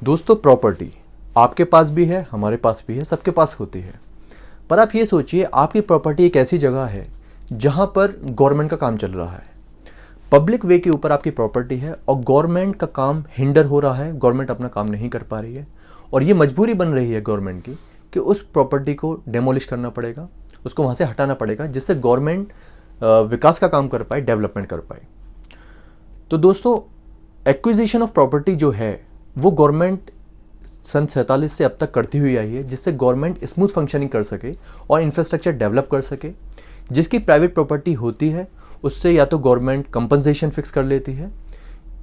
दोस्तों, प्रॉपर्टी आपके पास भी है, हमारे पास भी है, सबके पास होती है। पर आप ये सोचिए, आपकी प्रॉपर्टी एक ऐसी जगह है जहाँ पर गवर्नमेंट का काम चल रहा है, पब्लिक वे के ऊपर आपकी प्रॉपर्टी है और गवर्नमेंट का काम हिंडर हो रहा है, गवर्नमेंट अपना काम नहीं कर पा रही है और ये मजबूरी बन रही है गवर्नमेंट की कि उस प्रॉपर्टी को डेमोलिश करना पड़ेगा, उसको वहाँ से हटाना पड़ेगा, जिससे गवर्नमेंट विकास का काम कर पाए, डेवलपमेंट कर पाए। तो दोस्तों, एक्विजिशन ऑफ प्रॉपर्टी जो है वो गवर्नमेंट सन 47 से अब तक करती हुई आई है, जिससे गवर्नमेंट स्मूथ फंक्शनिंग कर सके और इंफ्रास्ट्रक्चर डेवलप कर सके। जिसकी प्राइवेट प्रॉपर्टी होती है उससे या तो गवर्नमेंट कंपनसेशन फिक्स कर लेती है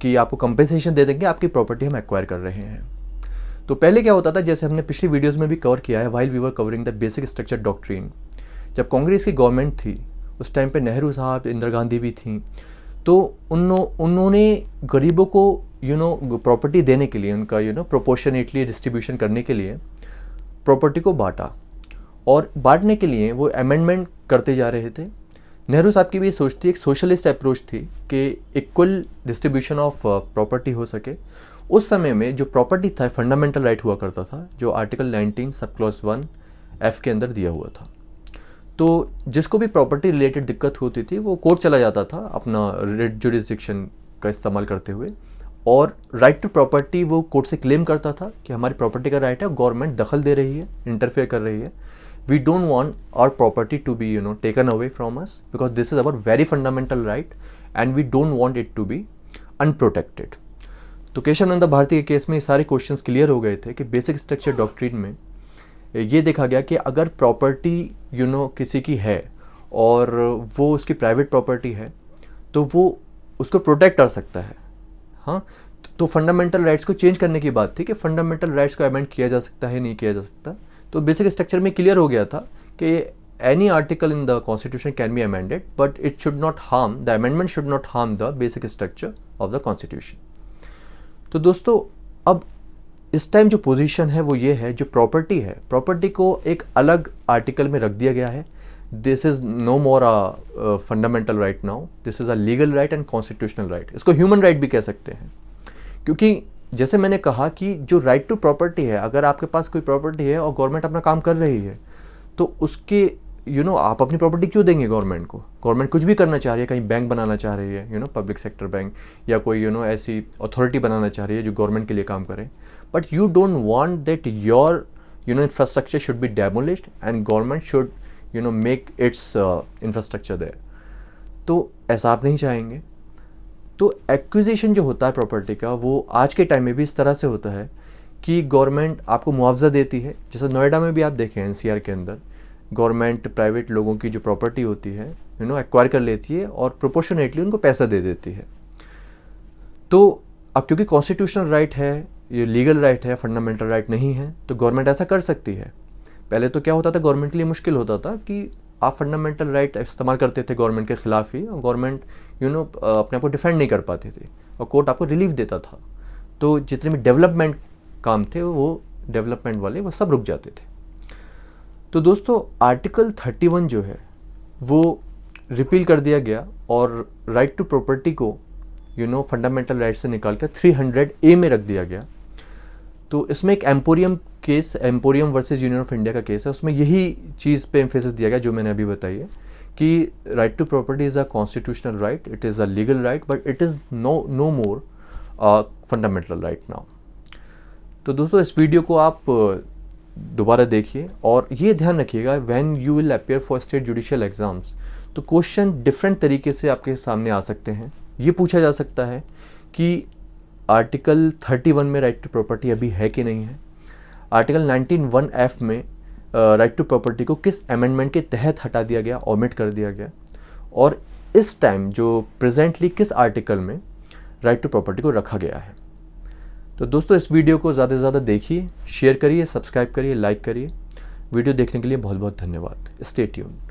कि आपको कंपनसेशन दे देंगे, आपकी प्रॉपर्टी हम एक्वायर कर रहे हैं। तो पहले क्या होता था, जैसे हमने पिछली वीडियोज़ में भी कवर किया है, while we were covering the basic structure doctrine, जब कांग्रेस की गवर्नमेंट थी उस टाइम पे नेहरू साहब, इंदिरा गांधी भी थी, तो उन्होंने गरीबों को प्रॉपर्टी देने के लिए, उनका प्रोपोर्शनेटली डिस्ट्रीब्यूशन करने के लिए प्रॉपर्टी को बांटा और बांटने के लिए वो अमेंडमेंट करते जा रहे थे। नेहरू साहब की भी सोच थी, एक सोशलिस्ट अप्रोच थी कि इक्वल डिस्ट्रीब्यूशन ऑफ प्रॉपर्टी हो सके। उस समय में जो प्रॉपर्टी था फंडामेंटल राइट हुआ करता था, जो आर्टिकल 19 सब क्लॉज 1F के अंदर दिया हुआ था। तो जिसको भी प्रॉपर्टी रिलेटेड दिक्कत होती थी वो कोर्ट चला जाता था अपना रिट जुरिस्डिक्शन का इस्तेमाल करते हुए, और राइट टू प्रॉपर्टी वो कोर्ट से क्लेम करता था कि हमारी प्रॉपर्टी का राइट है, गवर्नमेंट दखल दे रही है, इंटरफेयर कर रही है। We don't want our property to be taken away from us because this is our very fundamental right and we don't want it to be unprotected. तो केशव नंदा भारती के केस में ये सारे क्वेश्चंस क्लियर हो गए थे कि बेसिक स्ट्रक्चर डॉक्ट्रिन में ये देखा गया कि अगर प्रॉपर्टी किसी की है और वो उसकी प्राइवेट प्रॉपर्टी है तो वो उसको प्रोटेक्ट कर सकता है। हाँ, तो फंडामेंटल राइट्स को चेंज करने की बात थी कि फंडामेंटल राइट्स को अमेंड किया जा सकता है, नहीं किया जा सकता। तो बेसिक स्ट्रक्चर में क्लियर हो गया था कि any article in the constitution can be amended but it should not harm, the amendment should not harm the basic structure of the constitution. तो दोस्तों, अब इस टाइम जो पोजीशन है वो ये है, जो प्रॉपर्टी है, प्रॉपर्टी को एक अलग आर्टिकल में रख दिया गया है। This is no more a fundamental right now, this is a legal right and constitutional right. इसको ह्यूमन राइट भी कह सकते हैं, क्योंकि जैसे मैंने कहा कि जो राइट टू प्रॉपर्टी है, अगर आपके पास कोई प्रॉपर्टी है और गवर्नमेंट अपना काम कर रही है तो उसके आप अपनी प्रॉपर्टी क्यों देंगे गवर्नमेंट को? गवर्नमेंट कुछ भी करना चाह रही है, कहीं बैंक बनाना चाह रही है, पब्लिक सेक्टर बैंक, या कोई ऐसी अथॉरिटी बनाना चाह रही है जो गवर्नमेंट के लिए काम करे, but you don't want that your infrastructure should be demolished and government should make its infrastructure there. तो ऐसा आप नहीं चाहेंगे। तो एक्विजिशन जो होता है प्रॉपर्टी का, वो आज के टाइम में भी इस तरह से होता है कि गवर्नमेंट आपको मुआवजा देती है। जैसे नोएडा में भी आप देखें, एनसीआर के अंदर गवर्नमेंट प्राइवेट लोगों की जो प्रॉपर्टी होती है एक्वायर कर लेती है और प्रोपोर्शनेटली उनको पैसा दे देती है। तो अब क्योंकि कॉन्स्टिट्यूशनल राइट है, ये लीगल राइट है, फंडामेंटल राइट नहीं है, तो गवर्नमेंट ऐसा कर सकती है। पहले तो क्या होता था, गवर्नमेंट के लिए मुश्किल होता था कि आप फंडामेंटल राइट इस्तेमाल करते थे गवर्नमेंट के खिलाफ ही, और गवर्नमेंट अपने आप को डिफेंड नहीं कर पाती थी और कोर्ट आपको रिलीफ देता था। तो जितने भी डेवलपमेंट काम थे वो डेवलपमेंट वाले वो सब रुक जाते थे। तो दोस्तों, आर्टिकल 31 जो है वो रिपील कर दिया गया और राइट टू प्रॉपर्टी को फंडामेंटल राइट से निकालकर 300A में रख दिया गया। तो इसमें एक emporium case, emporium versus union of India का केस है, उसमें यही चीज़ पे एम्फेसिस दिया गया जो मैंने अभी बताई है कि right to property is a constitutional right, it is a legal right, but it is no more fundamental right now. तो दोस्तों, इस वीडियो को आप दोबारा देखिए और ये ध्यान रखिएगा, when you will appear for state judicial exams, तो क्वेश्चन डिफरेंट तरीके से आपके सामने आ सकते हैं। ये पूछा जा सकता है कि आर्टिकल 31 में राइट टू प्रॉपर्टी अभी है कि नहीं है, आर्टिकल 19(1)(f) में राइट टू प्रॉपर्टी को किस अमेंडमेंट के तहत हटा दिया गया, ओमिट कर दिया गया, और इस टाइम जो प्रेजेंटली किस आर्टिकल में राइट टू प्रॉपर्टी को रखा गया है। तो दोस्तों, इस वीडियो को ज़्यादा से ज़्यादा देखिए, शेयर करिए, सब्सक्राइब करिए, लाइक करिए। वीडियो देखने के लिए बहुत बहुत धन्यवाद। Stay tuned.